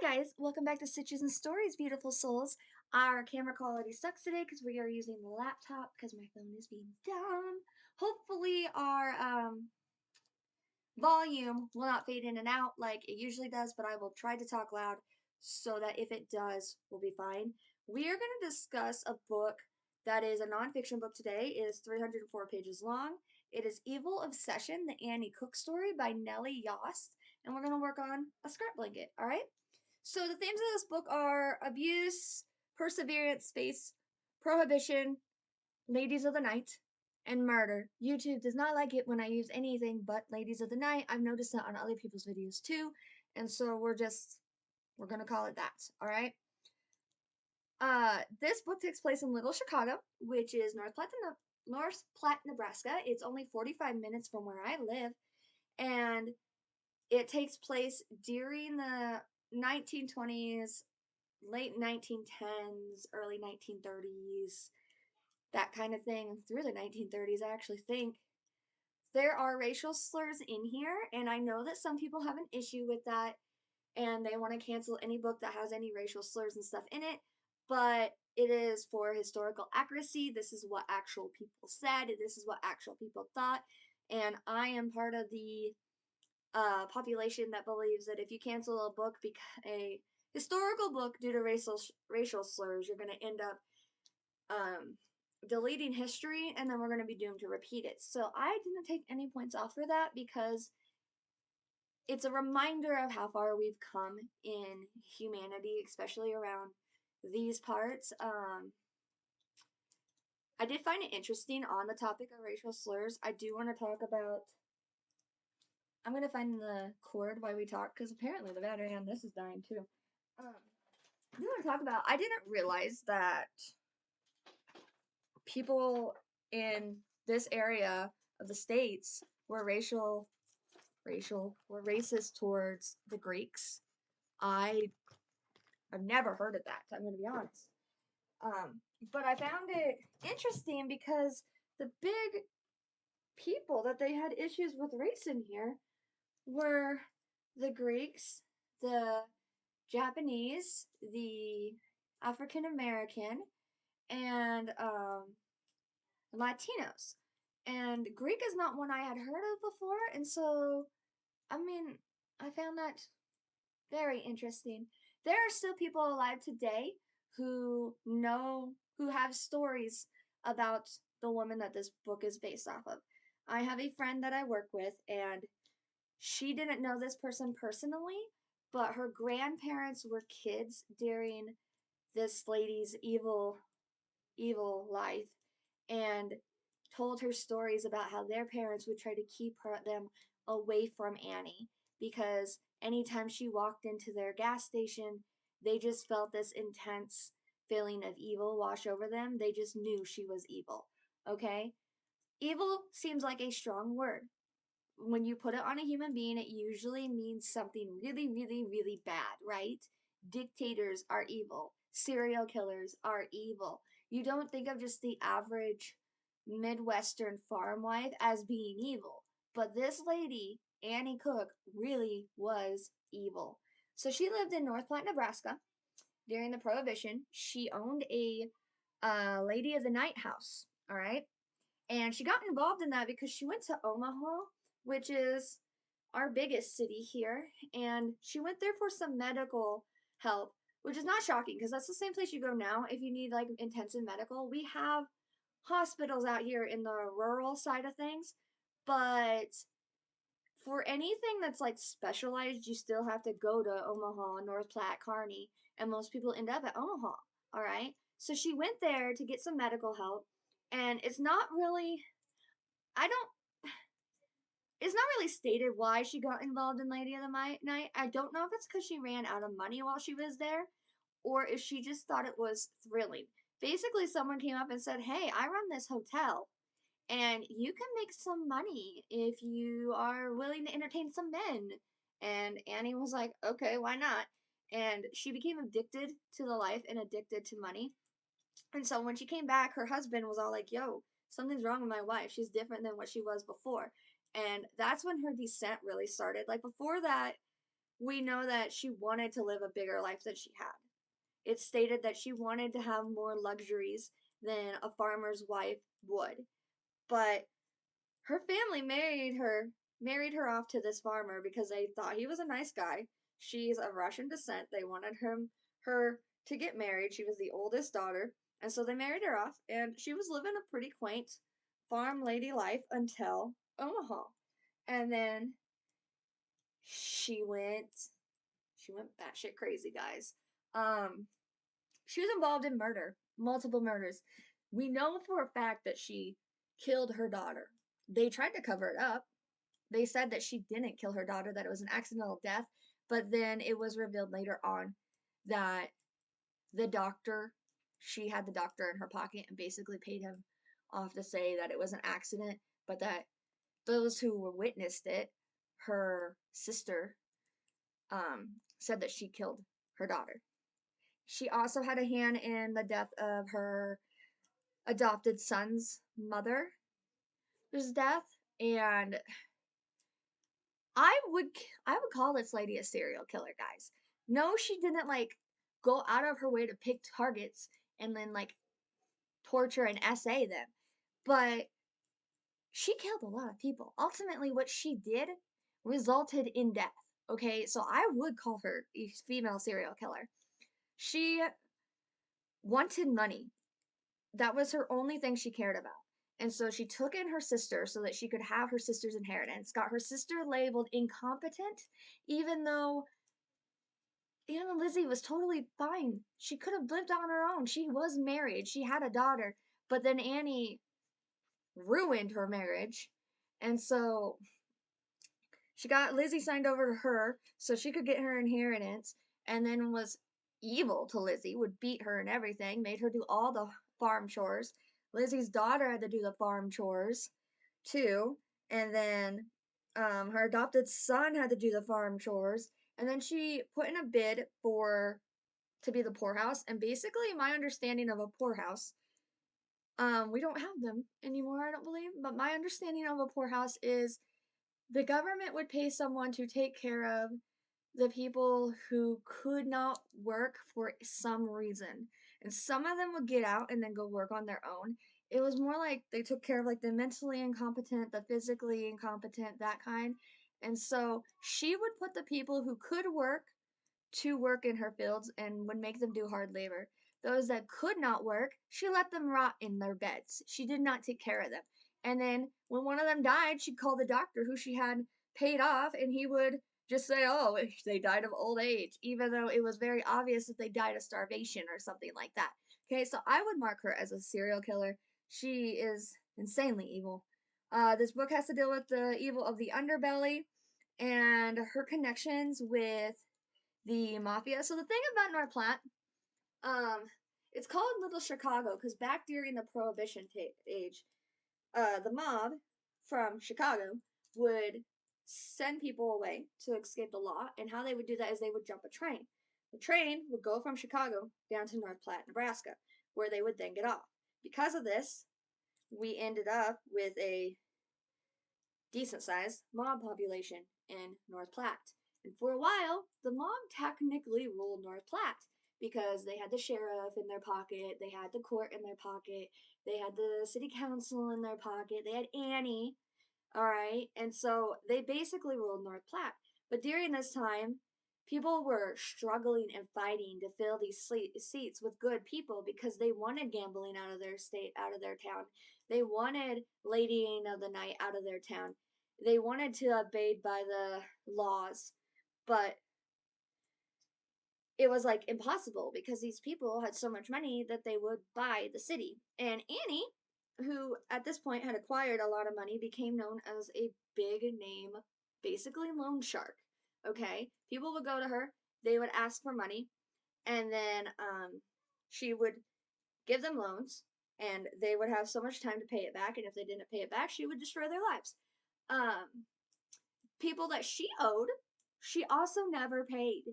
Hey guys, welcome back to Stitches and Stories, beautiful souls. Our camera quality sucks today because we are using the laptop because my phone is being dumb. Hopefully our volume will not fade in and out like it usually does, but I will try to talk loud so that if it does, we'll be fine. We are going to discuss a book that is a nonfiction book today. It is 304 pages long. It is Evil Obsession, the Annie Cook story by Nellie Yost, and we're going to work on a scrap blanket, all right? So the themes of this book are abuse, perseverance, space, prohibition, ladies of the night, and murder. YouTube does not like it when I use anything but ladies of the night. I've noticed that on other people's videos too, and so we're gonna call it that. All right. This book takes place in Little Chicago, which is North Platte, Nebraska. It's only 45 minutes from where I live, and it takes place during the 1920s, late 1910s, early 1930s, that kind of thing, through the 1930s, I actually think. There are racial slurs in here, and I know that some people have an issue with that, and they want to cancel any book that has any racial slurs and stuff in it, but it is for historical accuracy. This is what actual people said, this is what actual people thought, and I am part of the population that believes that if you cancel a book, a historical book, due to racial slurs, you're going to end up um, deleting history, and then we're going to be doomed to repeat it. So I didn't take any points off for that because it's a reminder of how far we've come in humanity, especially around these parts. I did find it interesting on the topic of racial slurs. I do want to talk about. I'm gonna find the cord while we talk because apparently the battery on this is dying too. Um, I do want to talk about. I didn't realize that people in this area of the states were were racist towards the Greeks. I I've never heard of that. I'm gonna be honest. But I found it interesting because the big people that they had issues with race in here were the Greeks, the Japanese, the African American, and Latinos. And Greek is not one I had heard of before, and so, I mean, I found that very interesting. There are still people alive today who have stories about the woman that this book is based off of. I have a friend that I work with, and she didn't know this person personally, but her grandparents were kids during this lady's evil life, and told her stories about how their parents would try to keep them away from Annie because anytime she walked into their gas station, they just felt this intense feeling of evil wash over them. They just knew she was evil. Okay? Evil seems like a strong word. When you put it on a human being, it usually means something really, really, really bad, right? Dictators are evil. Serial killers are evil. You don't think of just the average Midwestern farm wife as being evil. But this lady, Annie Cook, really was evil. So she lived in North Platte, Nebraska during the Prohibition. She owned a Lady of the Night house, all right? And she got involved in that because she went to Omaha, which is our biggest city here, and she went there for some medical help, which is not shocking because that's the same place you go now if you need like intensive medical. We have hospitals out here in the rural side of things, but for anything that's like specialized, you still have to go to Omaha, North Platte, Kearney, and most people end up at Omaha. All right. So she went there to get some medical help, and I don't, it's not really stated why she got involved in Lady of the Night. I don't know if it's because she ran out of money while she was there, or if she just thought it was thrilling. Basically, someone came up and said, "Hey, I run this hotel and you can make some money if you are willing to entertain some men." And Annie was like, "Okay, why not?" And she became addicted to the life and addicted to money. And so when she came back, her husband was all like, "Yo, something's wrong with my wife. She's different than what she was before." And that's when her descent really started. Like before that, we know that she wanted to live a bigger life than she had. It stated that she wanted to have more luxuries than a farmer's wife would. But her family married her off to this farmer because they thought he was a nice guy. She's of Russian descent. They wanted her to get married. She was the oldest daughter, and so they married her off, and she was living a pretty quaint farm lady life until Omaha. And then she went she went batshit crazy, guys. Um she was involved in murder, multiple murders. We know for a fact that she killed her daughter. They tried to cover it up. They said that she didn't kill her daughter, that it was an accidental death, but then it was revealed later on that the doctor, she had the doctor in her pocket and basically paid him off to say that it was an accident, but that those who were witnessed it, her sister, said that she killed her daughter. She also had a hand in the death of her adopted son's mother's death, and I would I would call this lady a serial killer, guys. No, she didn't like go out of her way to pick targets and then like torture and SA them, but she killed a lot of people. Ultimately, what she did resulted in death. Okay, so I would call her a female serial killer. She wanted money. That was her only thing she cared about. And so she took in her sister so that she could have her sister's inheritance, got her sister labeled incompetent, even though Lizzie was totally fine. She could have lived on her own. She was married. She had a daughter. But then Annie ruined her marriage. And so she got Lizzie signed over to her so she could get her inheritance, and then was evil to Lizzie, would beat her and everything, made her do all the farm chores. Lizzie's daughter had to do the farm chores too, and then her adopted son had to do the farm chores, and then she put in a bid for to be the poorhouse. And basically, my understanding of a poorhouse, we don't have them anymore, I don't believe, but my understanding of a poorhouse is the government would pay someone to take care of the people who could not work for some reason. And some of them would get out and then go work on their own. It was more like they took care of like the mentally incompetent, the physically incompetent, that kind. And so she would put the people who could work to work in her fields and would make them do hard labor. Those that could not work, she let them rot in their beds. She did not take care of them. And then when one of them died, she'd call the doctor who she had paid off, and he would just say, oh, they died of old age, even though it was very obvious that they died of starvation or something like that. Okay, so I would mark her as a serial killer. She is insanely evil. This book has to deal with the evil of the underbelly and her connections with the mafia. So the thing about North Platte, um, it's called Little Chicago because back during the Prohibition age, the mob from Chicago would send people away to escape the law, and how they would do that is they would jump a train. The train would go from Chicago down to North Platte, Nebraska, where they would then get off. Because of this, we ended up with a decent sized mob population in North Platte. And for a while, the mob technically ruled North Platte because they had the sheriff in their pocket, they had the court in their pocket, they had the city council in their pocket, they had Annie, all right? And so they basically ruled North Platte. But during this time, people were struggling and fighting to fill these seats with good people because they wanted gambling out of their state, out of their town. They wanted ladying of the night out of their town. They wanted to abide by the laws, but it was like impossible because these people had so much money that they would buy the city. And Annie, who at this point had acquired a lot of money, became known as a big name, basically loan shark. Okay, people would go to her, they would ask for money, and then she would give them loans, and they would have so much time to pay it back. And if they didn't pay it back, she would destroy their lives. Um, People that she owed, she also never paid.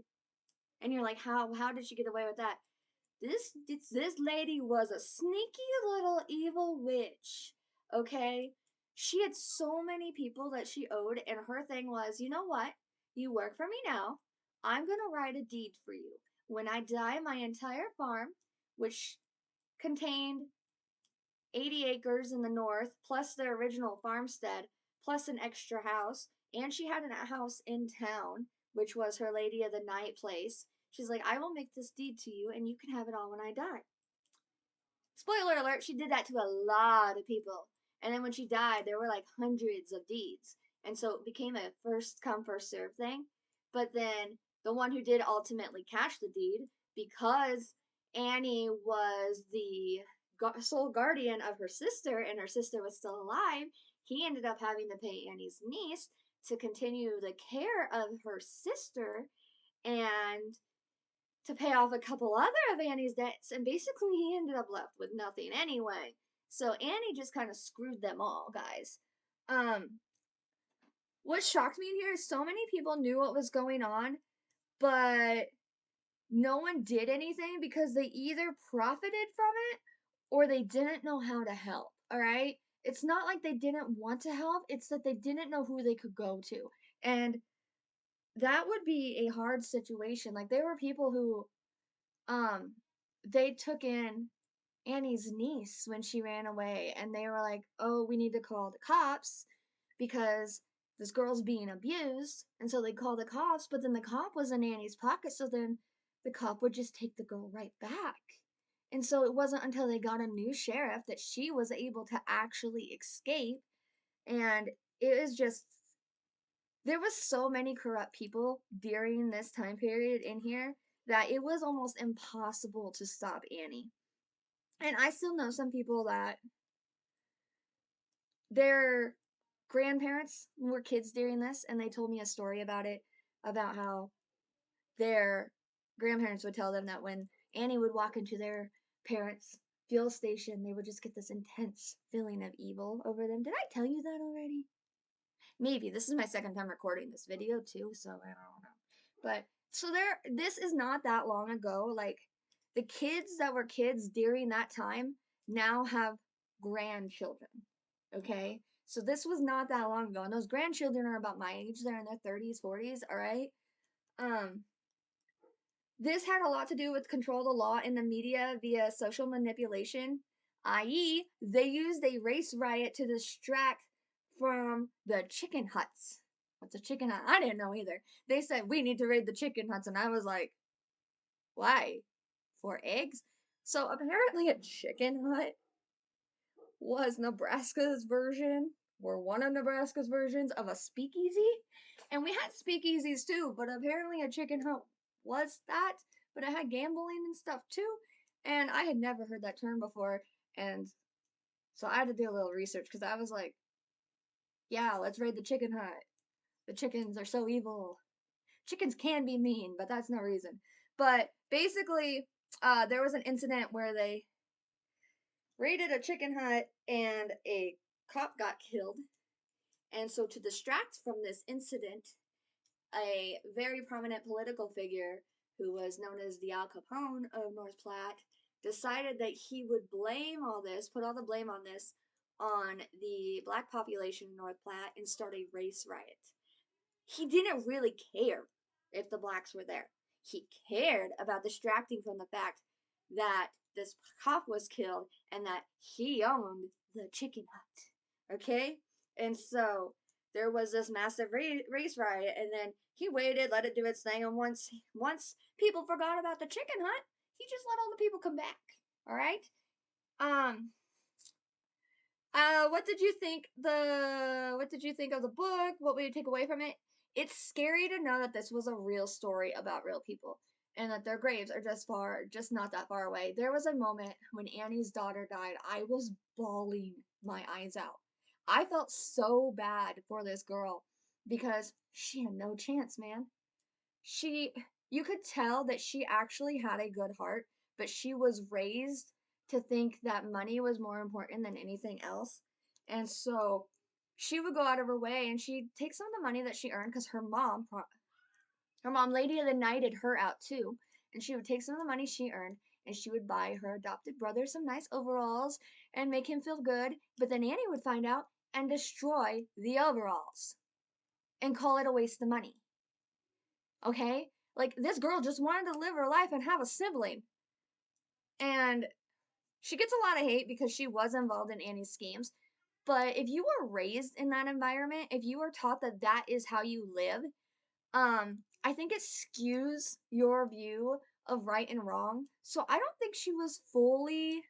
And you're like, how did she get away with that? This lady was a sneaky little evil witch. Okay? She had so many people that she owed, and her thing was, you know what? You work for me now. I'm going to write a deed for you. When I die, my entire farm, which contained 80 acres in the north, plus the original farmstead, plus an extra house, and she had a house in town, which was her Lady of the Night place. She's like, I will make this deed to you, and you can have it all when I die. Spoiler alert, she did that to a lot of people. And then when she died, there were like hundreds of deeds. And so it became a first come, first serve thing. But then the one who did ultimately cash the deed, because Annie was the sole guardian of her sister and her sister was still alive, he ended up having to pay Annie's niece to continue the care of her sister and to pay off a couple other of Annie's debts, and basically he ended up left with nothing anyway. So Annie just kind of screwed them all, guys. Um, what shocked me in here is so many people knew what was going on, but no one did anything because they either profited from it or they didn't know how to help. All right? It's not like they didn't want to help, it's that they didn't know who they could go to. And that would be a hard situation. Like there were people who um they took in Annie's niece when she ran away and they were like, "Oh, we need to call the cops because this girl's being abused." And so they called the cops, but then the cop was in Annie's pocket, so then the cop would just take the girl right back. And so it wasn't until they got a new sheriff that she was able to actually escape. And it was just there was so many corrupt people during this time period in here that it was almost impossible to stop Annie. And I still know some people that their grandparents were kids during this, and they told me a story about it, about how their grandparents would tell them that when Annie would walk into their parents' fuel station, they would just get this intense feeling of evil over them. Did I tell you that already? Maybe. This is my second time recording this video too, so I don't know. But so this is not that long ago. Like the kids that were kids during that time now have grandchildren. Okay? So this was not that long ago. And those grandchildren are about my age. They're in their 30s, 40s, all right? Um this had a lot to do with control of the law in the media via social manipulation, i.e., they used a race riot to distract from the chicken huts. What's a chicken hut? I didn't know either. They said, we need to raid the chicken huts, and I was like, why? For eggs? So apparently, a chicken hut was Nebraska's version, or one of Nebraska's versions of a speakeasy. And we had speakeasies too, but apparently a chicken hut was that, but it had gambling and stuff too. And I had never heard that term before. And so I had to do a little research because I was like, yeah, let's raid the chicken hut. The chickens are so evil. Chickens can be mean, but that's no reason. But basically, there was an incident where they raided a chicken hut and a cop got killed. And so, to distract from this incident, a very prominent political figure who was known as the Al Capone of North Platte decided that he would blame all this, put all the blame on this, on the black population in North Platte and start a race riot. He didn't really care if the blacks were there. He cared about distracting from the fact that this cop was killed and that he owned the chicken hut. Okay? And so there was this massive race riot, and then he waited, let it do its thing, and once people forgot about the chicken hut, he just let all the people come back. All right? Um what did you think of the book? What would you take away from it? It's scary to know that this was a real story about real people and that their graves are just not that far away. There was a moment when Annie's daughter died. I was bawling my eyes out. I felt so bad for this girl because she had no chance, man. She you could tell that she actually had a good heart, but she was raised to think that money was more important than anything else. And so she would go out of her way and she'd take some of the money that she earned because her mom Lady of the Nighted her out too. And she would take some of the money she earned and she would buy her adopted brother some nice overalls and make him feel good. But then Annie would find out and destroy the overalls and call it a waste of money. Okay? Like, this girl just wanted to live her life and have a sibling. And she gets a lot of hate because she was involved in Annie's schemes. But if you were raised in that environment, if you were taught that that is how you live, I think it skews your view of right and wrong. So I don't think she was fully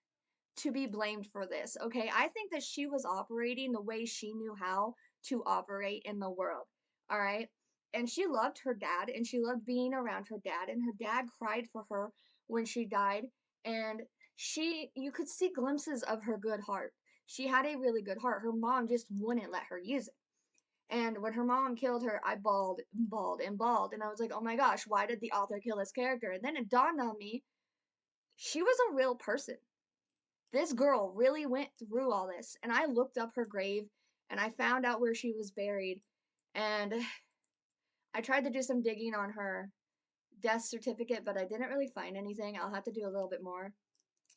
to be blamed for this, okay? I think that she was operating the way she knew how to operate in the world, all right? And she loved her dad and she loved being around her dad, and her dad cried for her when she died. And you could see glimpses of her good heart. She had a really good heart. Her mom just wouldn't let her use it. And when her mom killed her, I bawled and bawled and bawled. And I was like, oh my gosh, why did the author kill this character? And then it dawned on me, she was a real person. This girl really went through all this. And I looked up her grave and I found out where she was buried. And I tried to do some digging on her death certificate, but I didn't really find anything. I'll have to do a little bit more.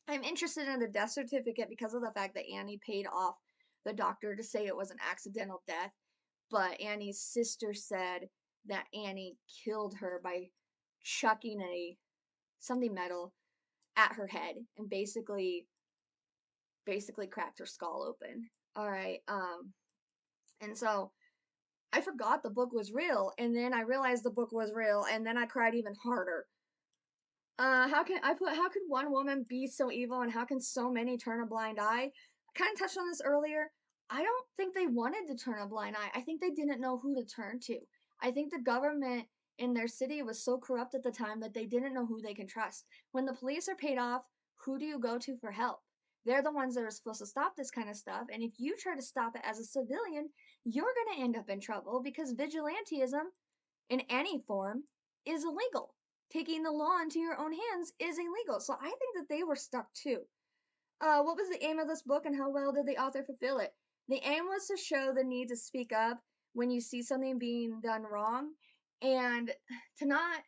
I'm interested in the death certificate because of the fact that Annie paid off the doctor to say it was an accidental death. But Annie's sister said that Annie killed her by chucking something metal at her head and basically cracked her skull open. All right. And so I forgot the book was real, and then I realized the book was real, and then I cried even harder. How could one woman be so evil, and how can so many turn a blind eye? I kind of touched on this earlier. I don't think they wanted to turn a blind eye. I think they didn't know who to turn to. I think the government in their city was so corrupt at the time that they didn't know who they can trust. When the police are paid off, who do you go to for help? They're the ones that are supposed to stop this kind of stuff, and if you try to stop it as a civilian, you're going to end up in trouble because vigilantism in any form is illegal. Taking the law into your own hands is illegal. So I think that they were stuck too. What was the aim of this book and how well did the author fulfill it? The aim was to show the need to speak up when you see something being done wrong, and to not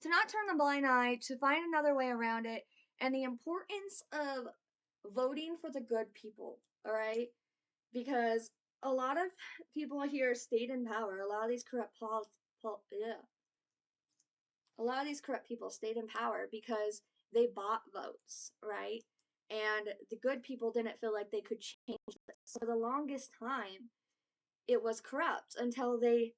turn a blind eye, to find another way around it, and the importance of voting for the good people, all right? Because a lot of people here stayed in power. A lot of these a lot of these corrupt people stayed in power because they bought votes, right? And the good people didn't feel like they could change this. So for the longest time, it was corrupt until the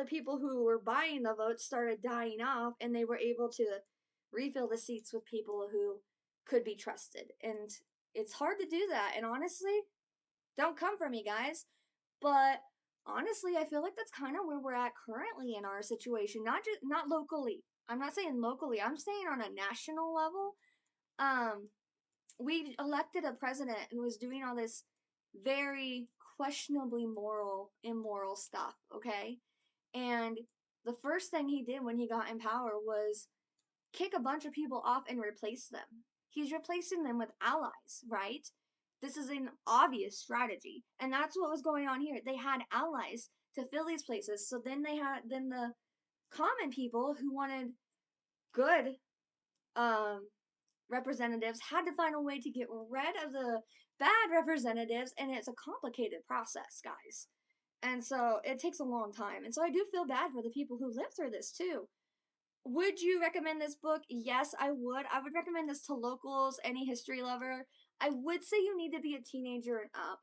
people who were buying the votes started dying off and they were able to refill the seats with people who could be trusted. And it's hard to do that. And honestly, don't come for me, guys. But honestly, I feel like that's kind of where we're at currently in our situation. Not locally. I'm not saying locally. I'm saying on a national level. Um, we elected a president and was doing all this very questionably immoral stuff. Okay, and the first thing he did when he got in power was kick a bunch of people off and replace them. He's replacing them with allies, right? This is an obvious strategy. And that's what was going on here. They had allies to fill these places. So then the common people who wanted good representatives had to find a way to get rid of the bad representatives, and it's a complicated process, guys. And so it takes a long time. And so I do feel bad for the people who lived through this too. Would you recommend this book? Yes, I would. I would recommend this to locals, any history lover. I would say you need to be a teenager and up.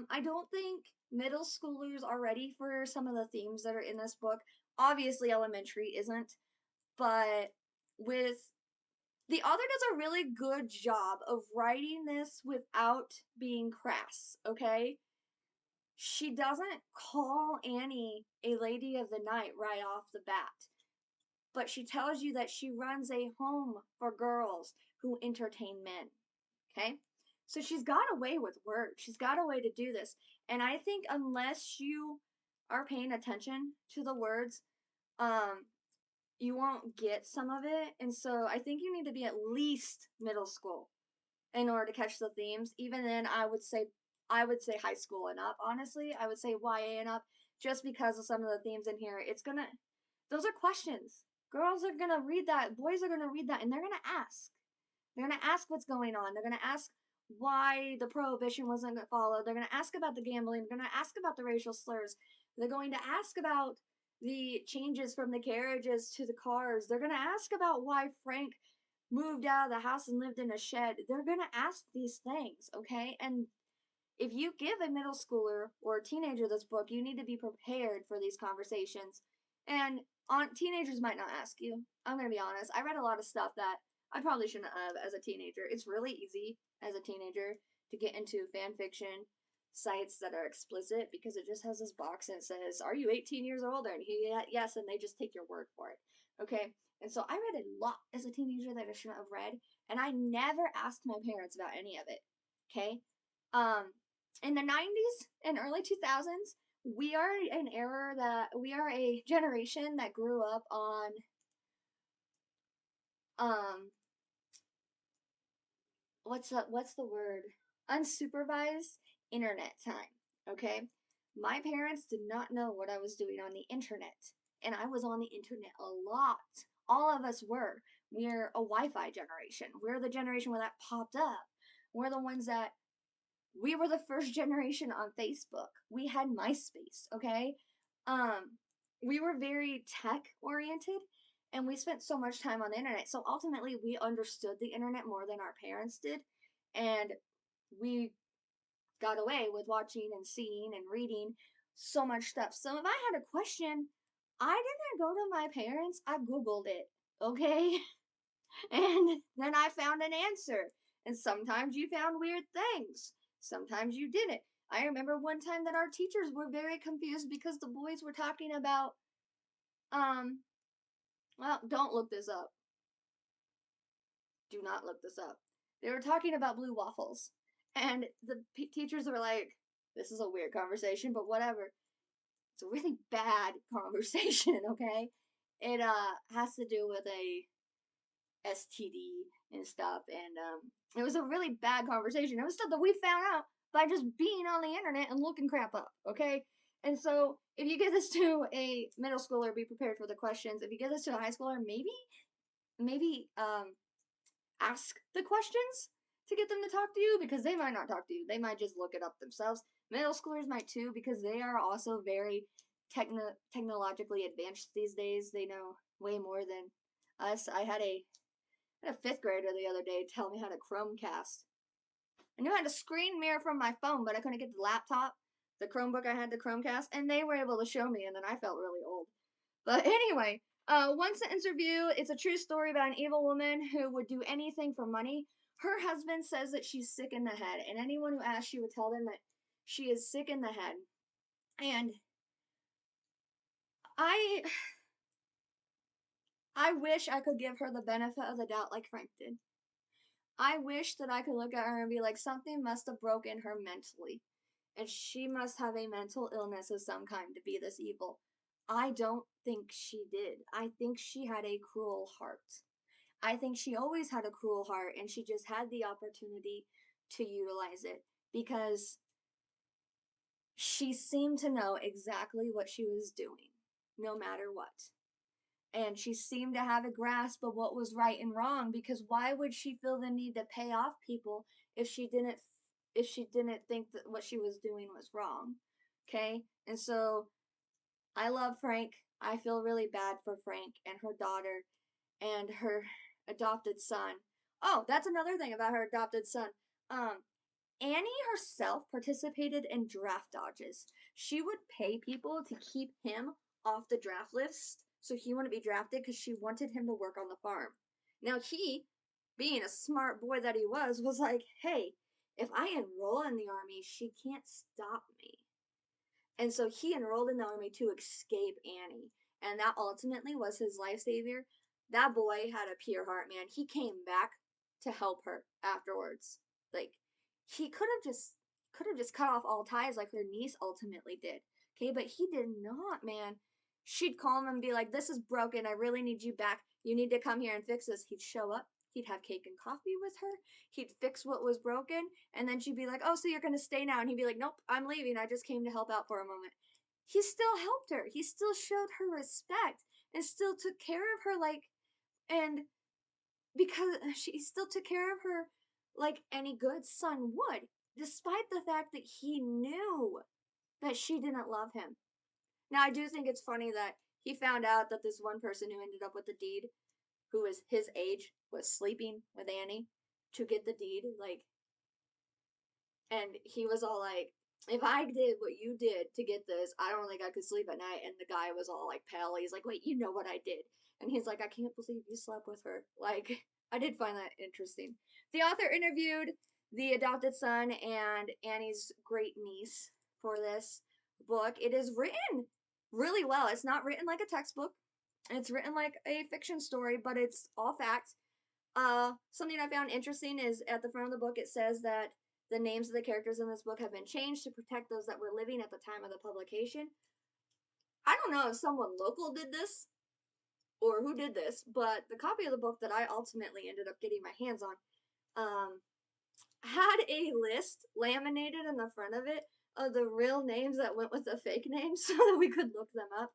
I don't think middle schoolers are ready for some of the themes that are in this book. Obviously, elementary isn't, but with the author does a really good job of writing this without being crass, okay? She doesn't call Annie a lady of the night right off the bat, but she tells you that she runs a home for girls who entertain men. Okay? So she's got a way with words. She's got a way to do this. And I think unless you are paying attention to the words, um, you won't get some of it. And so I think you need to be at least middle school in order to catch the themes. Even then, I would say high school and up. Honestly, I would say YA and up, just because of some of the themes in here. Those are questions. Girls are gonna read that. Boys are gonna read that, and they're gonna ask. They're gonna ask what's going on. They're gonna ask why the prohibition wasn't followed. They're gonna ask about the gambling. They're gonna ask about the racial slurs. They're going to ask about the changes from the carriages to the cars. They're going to ask about why Frank moved out of the house and lived in a shed. They're going to ask these things, okay? And if you give a middle schooler or a teenager this book, you need to be prepared for these conversations. And teenagers might not ask you. I'm going to be honest. I read a lot of stuff that I probably shouldn't have as a teenager. It's really easy as a teenager to get into fan fiction sites that are explicit because it just has this box and it says, "Are you 18 years old?" And yes, and they just take your word for it. Okay? And so I read a lot as a teenager that I shouldn't have read, and I never asked my parents about any of it. Okay? Um, in the 90s and early 2000s, we are a generation that grew up on um what's the word? Unsupervised internet time, okay? My parents did not know what I was doing on the internet, and I was on the internet a lot. All of us were. We're a Wi-Fi generation. We're the generation where that popped up. We're the ones that we were the first generation on Facebook. We had MySpace, okay? Um, we were very tech oriented and we spent so much time on the internet. So ultimately, we understood the internet more than our parents did. And we got away with watching and seeing and reading so much stuff. So if I had a question, I didn't go to my parents, I Googled it, okay? And then I found an answer. And sometimes you found weird things. Sometimes you didn't. I remember one time that our teachers were very confused because the boys were talking about, um, well, don't look this up. Do not look this up. They were talking about blue waffles. And the teachers were like, this is a weird conversation, but whatever. It's a really bad conversation, okay? It has to do with a STD and stuff. And it was a really bad conversation. It was stuff that we found out by just being on the internet and looking crap up, okay? And so if you give this to a middle schooler, be prepared for the questions. If you give this to a high schooler, maybe ask the questions to get them to talk to you because they might not talk to you. They might just look it up themselves. Middle schoolers might too because they are also very technologically advanced these days. They know way more than us. I had a fifth grader the other day tell me how to Chromecast. I knew how to screen mirror from my phone, but I couldn't get the laptop, the Chromebook I had the Chromecast, and they were able to show me, and then I felt really old. But anyway, one sentence review. It's a true story about an evil woman who would do anything for money. Her husband says that she's sick in the head, and anyone who asks, she would tell them that she is sick in the head. And I, I wish I could give her the benefit of the doubt like Frank did. I wish that I could look at her and be like, something must have broken her mentally. And she must have a mental illness of some kind to be this evil. I don't think she did. I think she had a cruel heart. I think she always had a cruel heart and she just had the opportunity to utilize it because she seemed to know exactly what she was doing, no matter what. And she seemed to have a grasp of what was right and wrong because why would she feel the need to pay off people if she didn't think that what she was doing was wrong? Okay? And so I love Frank. I feel really bad for Frank and her daughter and her adopted son. Oh, that's another thing about her adopted son. Um Annie herself participated in draft dodges. She would pay people to keep him off the draft list so he wouldn't be drafted because she wanted him to work on the farm. Now, he, being a smart boy that he was like, hey, if I enroll in the army, she can't stop me. And so he enrolled in the army to escape Annie. And that ultimately was his life savior. That boy had a pure heart, man. He came back to help her afterwards. Like, he could have just cut off all ties like her niece ultimately did. Okay, but he did not, man. She'd call him and be like, "This is broken. I really need you back. You need to come here and fix this." He'd show up. He'd have cake and coffee with her. He'd fix what was broken, and then she'd be like, "Oh, so you're gonna stay now?" And he'd be like, "Nope, I'm leaving. I just came to help out for a moment." He still helped her. He still showed her respect and still took care of her and because she still took care of her like any good son would, despite the fact that he knew that she didn't love him. Now, I do think it's funny that he found out that this one person who ended up with the deed, who was his age, was sleeping with Annie to get the deed. Like, and he was all like, if I did what you did to get this, I don't think I could sleep at night. And the guy was all like pale. He's like, wait, you know what I did? And he's like, I can't believe you slept with her. Like, I did find that interesting. The author interviewed the adopted son and Annie's great niece for this book. It is written really well. It's not written like a textbook. It's written like a fiction story, but it's all facts. Something I found interesting is at the front of the book it says that the names of the characters in this book have been changed to protect those that were living at the time of the publication. I don't know if someone local did this or who did this, but the copy of the book that I ultimately ended up getting my hands on had a list laminated in the front of it of the real names that went with the fake names so that we could look them up.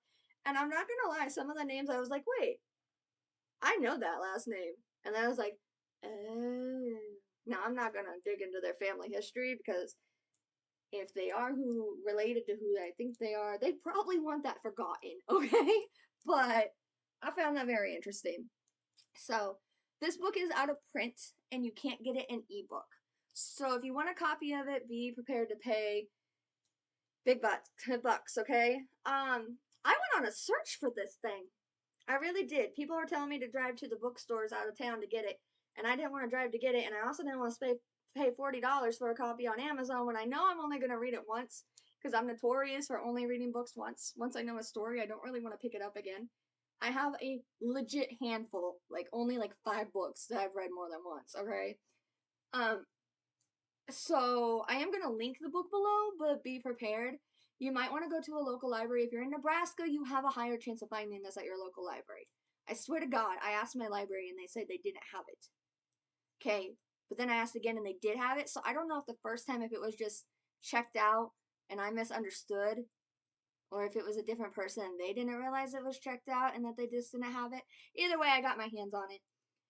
And I'm not gonna lie, some of the names I was like, wait, I know that last name. And then I was like, oh. Now I'm not gonna dig into their family history because if they are who related to who I think they are, they probably want that forgotten, okay? But I found that very interesting. So this book is out of print and you can't get it in ebook. So if you want a copy of it, be prepared to pay big bucks, okay? I went on a search for this thing. I really did. People were telling me to drive to the bookstores out of town to get it, and I didn't want to drive to get it, and I also didn't want to pay $40 for a copy on Amazon when I know I'm only going to read it once, because I'm notorious for only reading books once. Once I know a story, I don't really want to pick it up again. I have a legit handful, like only like 5 books that I've read more than once, okay? Um, so I am going to link the book below, but be prepared. You might want to go to a local library. If you're in Nebraska, you have a higher chance of finding this at your local library. I swear to God, I asked my library and they said they didn't have it. Okay, but then I asked again and they did have it. So I don't know if the first time if it was just checked out and I misunderstood, or if it was a different person and they didn't realize it was checked out and that they just didn't have it. Either way, I got my hands on it.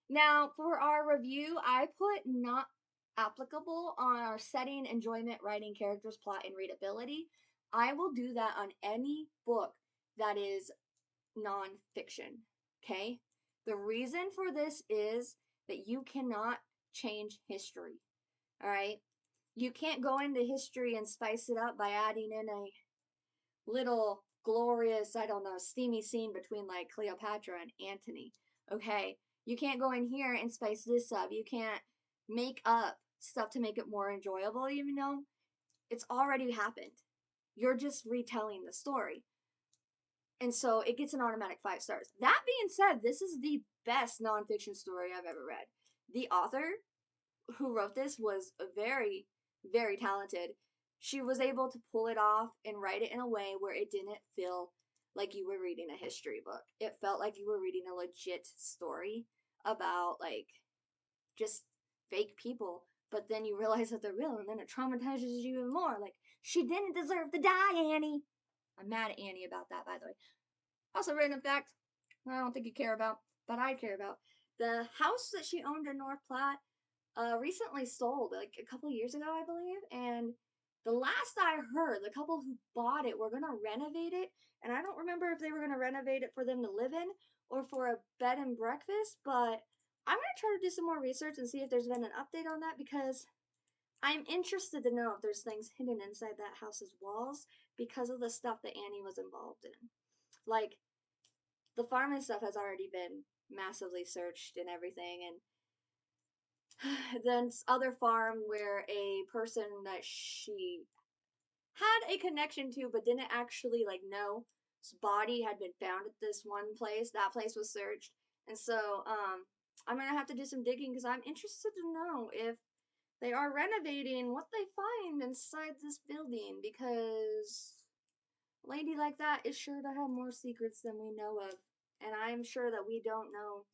Now, for our review, I put not applicable on our setting, enjoyment, writing, characters, plot, and readability. I will do that on any book that is nonfiction. Okay? The reason for this is that you cannot change history. All right? You can't go into history and spice it up by adding in a little glorious, I don't know, steamy scene between like Cleopatra and Antony. Okay? You can't go in here and spice this up. You can't make up stuff to make it more enjoyable, even though it's already happened. You're just retelling the story. And so it gets an automatic 5 stars. That being said, this is the best nonfiction story I've ever read. The author who wrote this was very, very talented. She was able to pull it off and write it in a way where it didn't feel like you were reading a history book. It felt like you were reading a legit story about like just fake people, but then you realize that they're real and then it traumatizes you even more. Like, she didn't deserve to die, Annie. I'm mad at Annie about that, by the way. Also, random fact I don't think you care about, but I care about. The house that she owned in North Platte recently sold, like a couple years ago, I believe. And the last I heard, the couple who bought it were going to renovate it. And I don't remember if they were going to renovate it for them to live in or for a bed and breakfast, but I'm going to try to do some more research and see if there's been an update on that because I'm interested to know if there's things hidden inside that house's walls because of the stuff that Annie was involved in. Like, the farm and stuff has already been massively searched and everything, and then this other farm where a person that she had a connection to but didn't actually like know his body had been found at this one place. That place was searched. And so I'm gonna have to do some digging because I'm interested to know if they are renovating what they find inside this building, because a lady like that is sure to have more secrets than we know of, and I'm sure that we don't know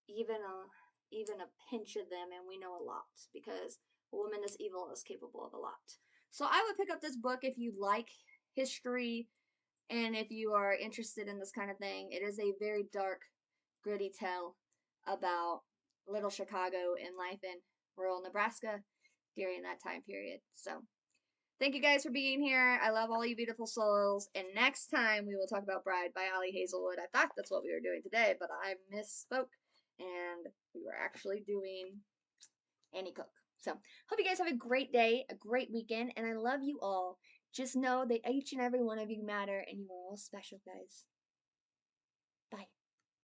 even a pinch of them, and we know a lot because a woman as evil is capable of a lot. So I would pick up this book if you like history and if you are interested in this kind of thing. It is a very dark, gritty tale about little Chicago and life in rural Nebraska during that time period. So Thank you guys for being here. I love all you beautiful souls. And next time we will talk about Bride by Ali Hazelwood. I thought that's what we were doing today, but I misspoke. And we were actually doing Annie Cook. So, hope you guys have a great day, a great weekend, and I love you all. Just know that each and every one of you matter, and you are all special, guys.